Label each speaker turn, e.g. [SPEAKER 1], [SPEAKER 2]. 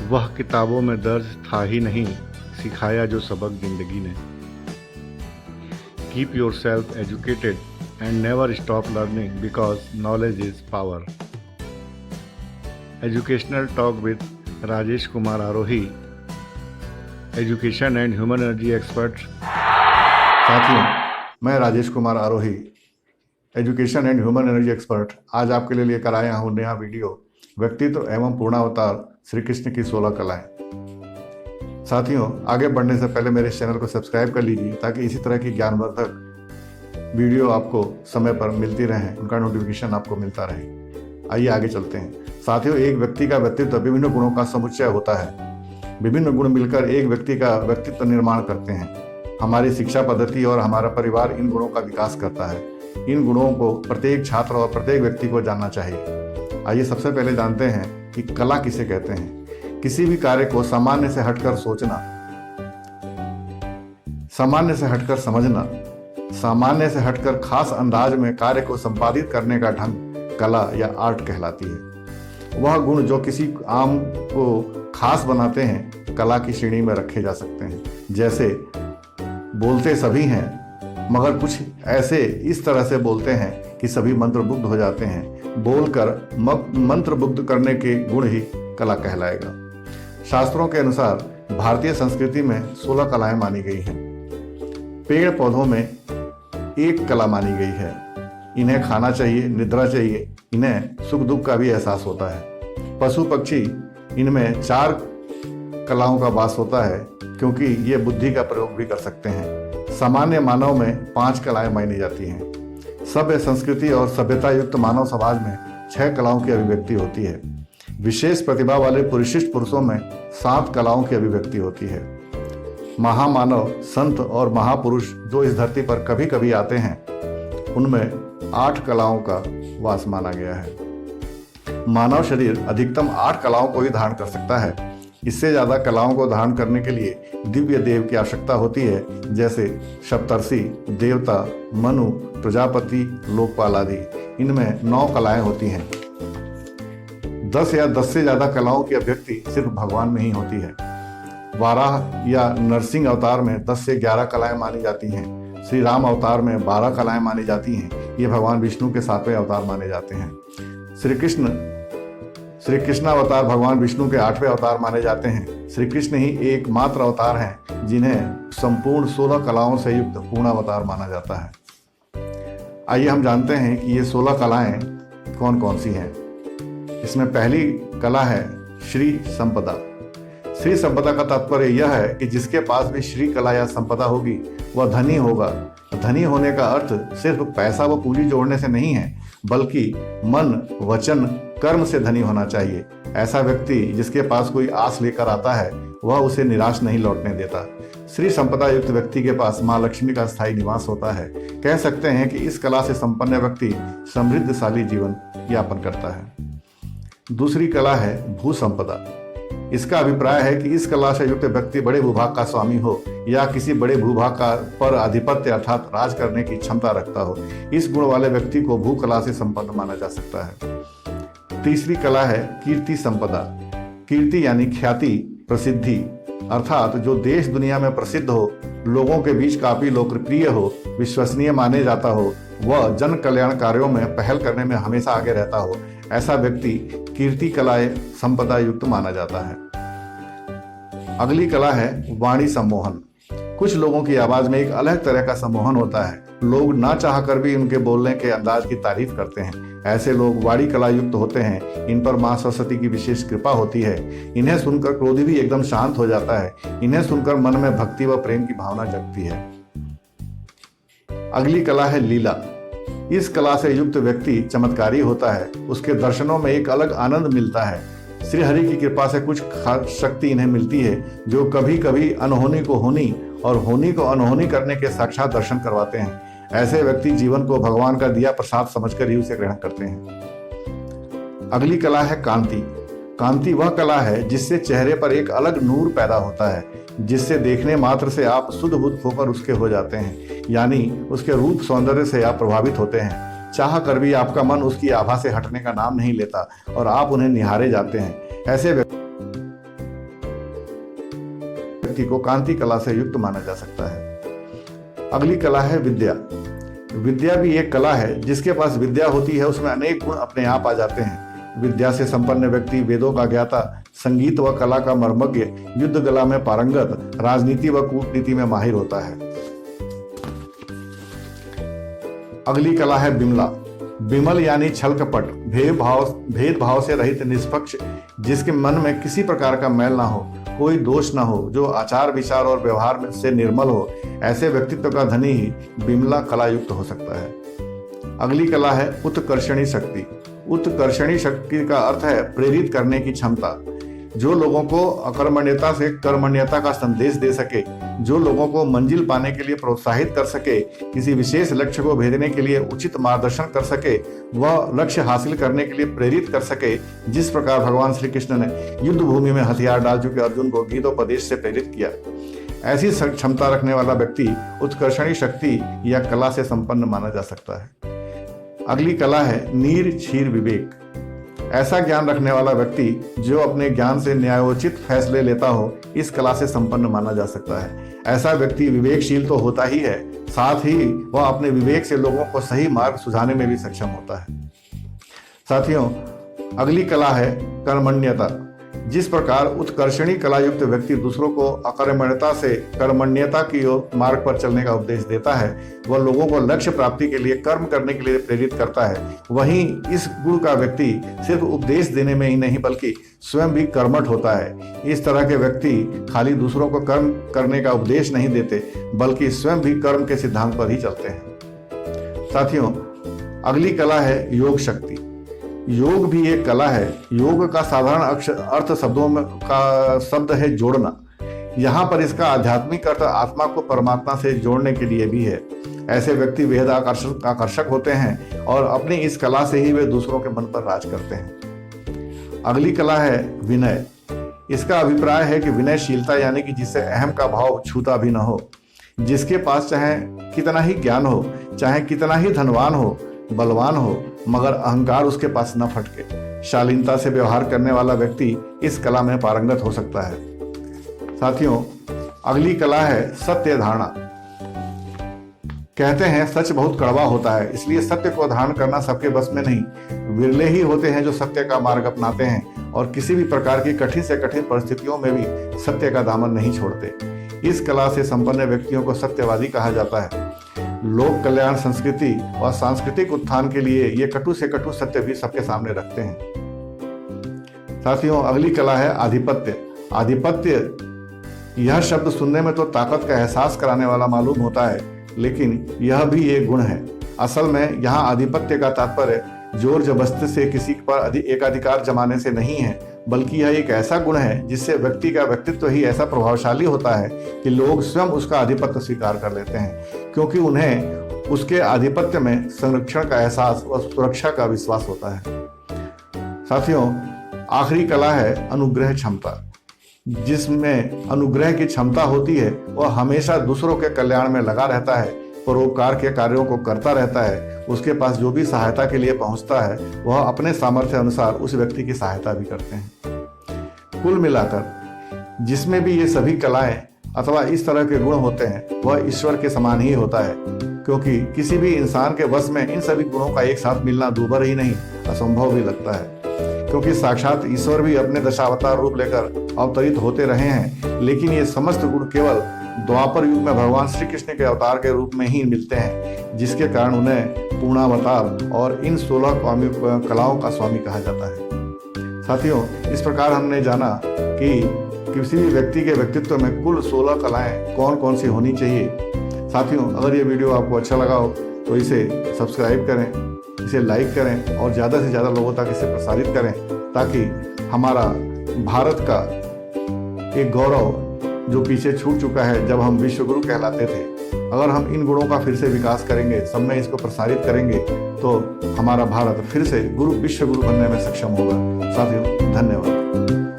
[SPEAKER 1] वह किताबों में दर्ज था ही नहीं, सिखाया जो सबक जिंदगी ने। Keep yourself educated and never stop learning because knowledge is power. Educational talk with Rajesh Kumar Arohi, education and human energy expert.
[SPEAKER 2] साथियों, मैं Rajesh Kumar Arohi, education and human energy expert, आज आपके लिए लेकर आया हूँ नया वीडियो, व्यक्तित्व एवं पूर्णावतार श्री कृष्ण की 16 कलाएं। साथियों, आगे बढ़ने से पहले मेरे चैनल को सब्सक्राइब कर लीजिए ताकि इसी तरह की ज्ञानवर्धक वीडियो आपको समय पर मिलती रहें, उनका नोटिफिकेशन आपको मिलता रहे। आइए आगे चलते हैं। साथियों, एक व्यक्ति का व्यक्तित्व विभिन्न गुणों का समुच्चय होता है। विभिन्न गुण मिलकर एक व्यक्ति का व्यक्तित्व निर्माण करते हैं। हमारी शिक्षा पद्धति और हमारा परिवार इन गुणों का विकास करता है। इन गुणों को प्रत्येक छात्र और प्रत्येक व्यक्ति को जानना चाहिए। आइए सबसे पहले जानते हैं कि कला किसे कहते हैं। किसी भी कार्य को सामान्य से हटकर सोचना, सामान्य से हटकर समझना, सामान्य से हटकर खास अंदाज में कार्य को संपादित करने का ढंग कला या आर्ट कहलाती है। वह गुण जो किसी आम को खास बनाते हैं कला की श्रेणी में रखे जा सकते हैं। जैसे बोलते सभी हैं मगर कुछ ऐसे इस तरह से बोलते हैं कि सभी मंत्रमुग्ध हो जाते हैं। बोलकर मंत्रमुग्ध करने के गुण ही कला कहलाएगा। शास्त्रों के अनुसार भारतीय संस्कृति में 16 कलाएं मानी गई हैं। पेड़ पौधों में एक कला मानी गई है। इन्हें खाना चाहिए, निद्रा चाहिए, इन्हें सुख दुख का भी एहसास होता है। पशु पक्षी, इनमें 4 कलाओं का वास होता है क्योंकि ये बुद्धि का प्रयोग भी कर सकते हैं। सामान्य मानव में 5 कलाएं मानी जाती हैं। सभ्य संस्कृति और सभ्यता युक्त मानव समाज में 6 कलाओं की अभिव्यक्ति होती है। विशेष प्रतिभा वाले विशिष्ट पुरुषों में 7 कलाओं की अभिव्यक्ति होती है। महामानव, संत और महापुरुष जो इस धरती पर कभी कभी आते हैं उनमें 8 कलाओं का वास माना गया है। मानव शरीर अधिकतम 8 कलाओं को ही धारण कर सकता है। इससे ज्यादा कलाओं को धारण करने के लिए दिव्य देव की आवश्यकता होती है, जैसे सप्तर्षि, देवता, मनु, प्रजापति, लोकपाल आदि। इनमें 9 कलाएं होती हैं। 10 या 10 से ज्यादा कलाओं की अभिव्यक्ति सिर्फ भगवान में ही होती है। वाराह या नरसिंह अवतार में 10 से 11 कलाएं मानी जाती हैं। श्री राम अवतार में 12 कलाएं मानी जाती हैं। ये भगवान विष्णु के 7वें अवतार माने जाते हैं। श्री कृष्ण अवतार भगवान विष्णु के 8वें अवतार माने जाते हैं। श्री कृष्ण ही एकमात्र अवतार हैं जिन्हें संपूर्ण 16 कलाओं से युक्त पूर्ण अवतार माना जाता है। आइए हम जानते हैं कि ये 16 कलाएं कौन कौन सी हैं। इसमें पहली कला है श्री संपदा। श्री संपदा का तात्पर्य यह है कि जिसके पास भी श्री कला या संपदा होगी वह धनी होगा। धनी होने का अर्थ सिर्फ पैसा व पूंजी जोड़ने से नहीं है, बल्कि मन, वचन, कर्म से धनी होना चाहिए। ऐसा व्यक्ति जिसके पास कोई आस लेकर आता है वह उसे निराश नहीं लौटने देता। श्री संपदा युक्त व्यक्ति के पास माँ लक्ष्मी का स्थायी निवास होता है। कह सकते हैं कि इस कला से संपन्न व्यक्ति समृद्धशाली जीवन यापन करता है। दूसरी कला है भू संपदा। इसका अभिप्राय है कि इस कला से युक्त व्यक्ति बड़े भूभाग का स्वामी हो या किसी बड़े भूभाग का पर आधिपत्य अर्थात राज करने की क्षमता रखता हो। इस गुण वाले व्यक्ति को भू कला से संपन्न माना जा सकता है। तीसरी कला है कीर्ति संपदा। कीर्ति यानी ख्याति, प्रसिद्धि, अर्थात जो देश दुनिया में प्रसिद्ध हो, लोगों के बीच काफी लोकप्रिय हो, विश्वसनीय माने जाता हो, वह जन कल्याण कार्यों में पहल करने में हमेशा आगे रहता हो। ऐसा व्यक्ति कीर्ति कलाएं संपदा युक्त माना जाता है। अगली कला है वाणी सम्मोहन। कुछ लोगों की आवाज में एक अलग तरह का सम्मोहन होता है। लोग ना चाहकर भी उनके बोलने के अंदाज की तारीफ करते हैं। ऐसे लोग वाणी कला युक्त होते हैं। इन पर मां सरस्वती की विशेष कृपा होती है। इन्हें सुनकर क्रोध भी एकदम शांत हो जाता है। इन्हें सुनकर मन में भक्ति व प्रेम की भावना जगती है। अगली कला है लीला। इस कला से युक्त व्यक्ति चमत्कारी होता है। उसके दर्शनों में एक अलग आनंद मिलता है। श्री हरि की कृपा से कुछ शक्ति इन्हें मिलती है जो कभी कभी अनहोनी को होनी और होनी को अनहोनी करने के साक्षात दर्शन करवाते हैं। ऐसे व्यक्ति जीवन को भगवान का दिया प्रसाद समझकर ही उसे ग्रहण करते हैं। अगली कला है कांति। कांति वह कला है जिससे चेहरे पर एक अलग नूर पैदा होता है, जिससे देखने मात्र से आप शुद्ध बुद्ध होकर उसके हो जाते हैं, यानी उसके रूप सौंदर्य से आप प्रभावित होते हैं। चाह कर भी आपका मन उसकी आभा से हटने का नाम नहीं लेता और आप उन्हें निहारे जाते हैं। व्यक्ति को कांति कला से युक्त माना जा सकता है। अगली कला है विद्या। विद्या भी एक कला है। जिसके पास विद्या होती है उसमें अनेक गुण अपने आप आ जाते हैं। विद्या से संपन्न व्यक्ति वेदों का ज्ञाता, संगीत व कला का मर्मज्ञ, युद्ध कला में पारंगत, राजनीति व कूटनीति में माहिर होता है। अगली कला है बिमला। बिमल यानी छल कपट, भेदभाव से रहित, निष्पक्ष, जिसके मन में किसी प्रकार का मैल ना हो, कोई दोष ना हो, जो आचार विचार और व्यवहार से निर्मल हो, ऐसे व्यक्तित्व का धनी ही बिमला कला युक्त हो सकता है। अगली कला है उत्कर्षणी शक्ति। उत्कर्षणी शक्ति का अर्थ है प्रेरित करने की क्षमता, जो लोगों को अकर्मण्यता से कर्मण्यता का संदेश दे सके, जो लोगों को मंजिल पाने के लिए प्रोत्साहित कर सके, किसी विशेष लक्ष्य को भेजने के लिए उचित मार्गदर्शन कर सके, वह लक्ष्य हासिल करने के लिए प्रेरित कर सके। जिस प्रकार भगवान श्री कृष्ण ने युद्ध भूमि में हथियार डाल चुके अर्जुन को गीतोपदेश से प्रेरित किया, ऐसी क्षमता रखने वाला व्यक्ति उत्कर्षणी शक्ति या कला से संपन्न माना जा सकता है। अगली कला है नीर क्षीर विवेक। ऐसा ज्ञान रखने वाला व्यक्ति जो अपने ज्ञान से न्यायोचित फैसले लेता हो, इस कला से संपन्न माना जा सकता है। ऐसा व्यक्ति विवेकशील तो होता ही है, साथ ही वह अपने विवेक से लोगों को सही मार्ग सुझाने में भी सक्षम होता है। साथियों, अगली कला है कर्मण्यता। जिस प्रकार उत्कर्षणी कला युक्त व्यक्ति दूसरों को अकर्मण्यता से कर्मण्यता की ओर मार्ग पर चलने का उपदेश देता है, वह लोगों को लक्ष्य प्राप्ति के लिए कर्म करने के लिए प्रेरित करता है, वहीं इस गुण का व्यक्ति सिर्फ उपदेश देने में ही नहीं बल्कि स्वयं भी कर्मठ होता है। इस तरह के व्यक्ति खाली दूसरों को कर्म करने का उपदेश नहीं देते बल्कि स्वयं भी कर्म के सिद्धांत पर ही चलते हैं। साथियों, अगली कला है योग शक्ति। योग भी एक कला है। योग का साधारण अर्थ शब्दों में का शब्द है जोड़ना। यहाँ पर इसका आध्यात्मिक अर्थ आत्मा को परमात्मा से जोड़ने के लिए भी है। ऐसे व्यक्ति बेहद आकर्षक होते हैं और अपनी इस कला से ही वे दूसरों के मन पर राज करते हैं। अगली कला है विनय। इसका अभिप्राय है कि विनयशीलता यानी कि जिससे अहम का भाव छूता भी न हो, जिसके पास चाहे कितना ही ज्ञान हो, चाहे कितना ही धनवान हो, बलवान हो, मगर अहंकार उसके पास न फटके। शालीनता से व्यवहार करने वाला व्यक्ति इस कला में पारंगत हो सकता है। साथियों, अगली कला है सत्य धारणा। कहते हैं सच बहुत कड़वा होता है, इसलिए सत्य को धारण करना सबके बस में नहीं। विरले ही होते हैं जो सत्य का मार्ग अपनाते हैं और किसी भी प्रकार की कठिन से कठिन परिस्थितियों में भी सत्य का दामन नहीं छोड़ते। इस कला से संपन्न व्यक्तियों को सत्यवादी कहा जाता है। लोक कल्याण, संस्कृति और सांस्कृतिक उत्थान के लिए ये कटु से कटु सत्य भी सबके सामने रखते हैं। साथियों, अगली कला है आधिपत्य। आधिपत्य यह शब्द सुनने में तो ताकत का एहसास कराने वाला मालूम होता है, लेकिन यह भी एक गुण है। असल में यहाँ आधिपत्य का तात्पर्य जोर जबरदस्ती से किसी पर एकाधिकार जमाने से नहीं है, बल्कि यह एक ऐसा गुण है जिससे व्यक्ति का व्यक्तित्व ही ऐसा प्रभावशाली होता है कि लोग स्वयं उसका आधिपत्य स्वीकार कर लेते हैं, क्योंकि उन्हें उसके आधिपत्य में संरक्षण का एहसास और सुरक्षा का विश्वास होता है। साथियों, आखिरी कला है अनुग्रह क्षमता। जिसमें अनुग्रह की क्षमता होती है वह हमेशा दूसरों के कल्याण में लगा रहता है, परोपकार के कार्यों को करता रहता है। उसके पास जो भी सहायता के लिए पहुंचता है वह अपने सामर्थ्य अनुसार उस व्यक्ति की सहायता भी करते हैं। कुल मिलाकर जिसमें भी ये सभी कलाएं अथवा इस तरह के गुण होते हैं वह ईश्वर के समान ही होता है, क्योंकि किसी भी इंसान के वश में इन सभी गुणों का एक साथ मिलना दूभर ही नहीं असंभव भी लगता है, क्योंकि साक्षात ईश्वर भी अपने दशावतार रूप लेकर अवतरित होते रहे हैं। लेकिन ये समस्त गुण केवल द्वापर युग में भगवान श्री कृष्ण के अवतार के रूप में ही मिलते हैं, जिसके कारण उन्हें पूर्णावतार और इन 16 कलाओं का स्वामी कहा जाता है। साथियों, इस प्रकार हमने जाना कि किसी भी व्यक्ति के व्यक्तित्व में कुल 16 कलाएं कौन कौन सी होनी चाहिए। साथियों, अगर ये वीडियो आपको अच्छा लगा हो तो इसे सब्सक्राइब करें, इसे लाइक करें और ज़्यादा से ज़्यादा लोगों तक इसे प्रसारित करें, ताकि हमारा भारत का एक गौरव जो पीछे छूट चुका है जब हम विश्व गुरु कहलाते थे, अगर हम इन गुणों का फिर से विकास करेंगे, सब में इसको प्रसारित करेंगे, तो हमारा भारत फिर से विश्व गुरु बनने में सक्षम होगा। साथियों, धन्यवाद।